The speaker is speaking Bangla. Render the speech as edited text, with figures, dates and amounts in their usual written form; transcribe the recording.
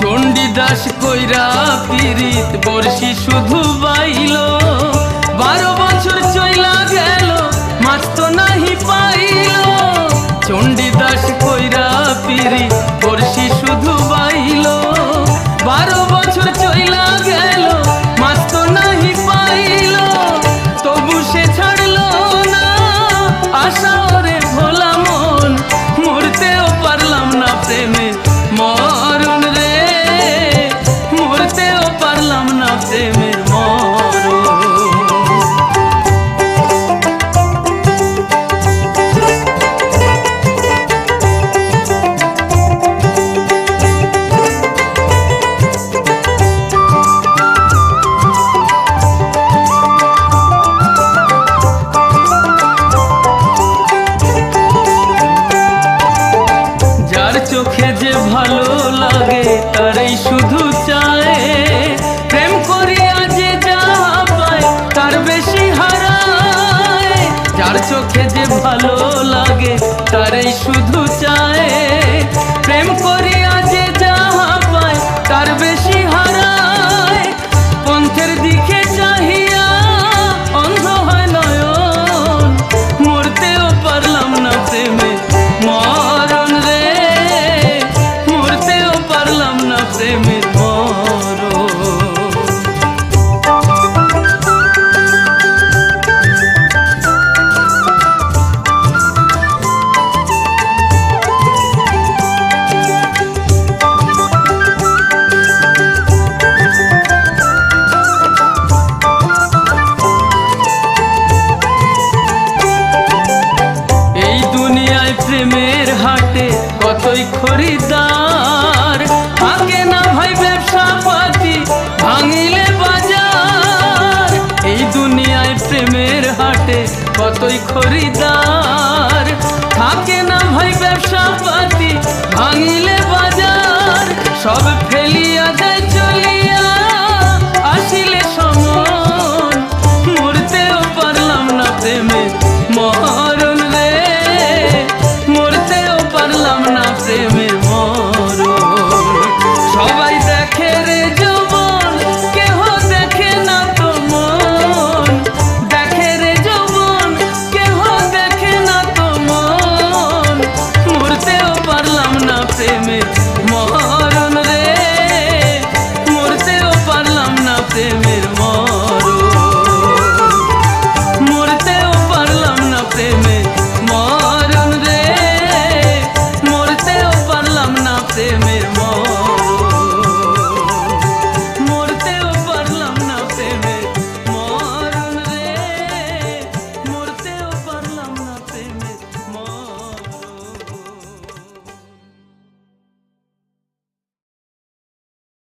চণ্ডীদাস কইরা পীড়িত বর্ষি শুধু বাইল, 12 বছর চইলা গেল মাছ তো নাহি পাইল। চণ্ডীদাস কইরা পীড়িত বর্ষি শুধু বাইল, 12 বছর চইলা গেল মাছ তো নাহি পাইল। তবু সে ছাড়ল না আশা ওরে ভোলা মন, মরতেও পারলাম না প্রেমে মরণ রে, মরতেও পারলাম না প্রেমের মরণ। যার চোখে যে ভালো লাগে তারই শুধু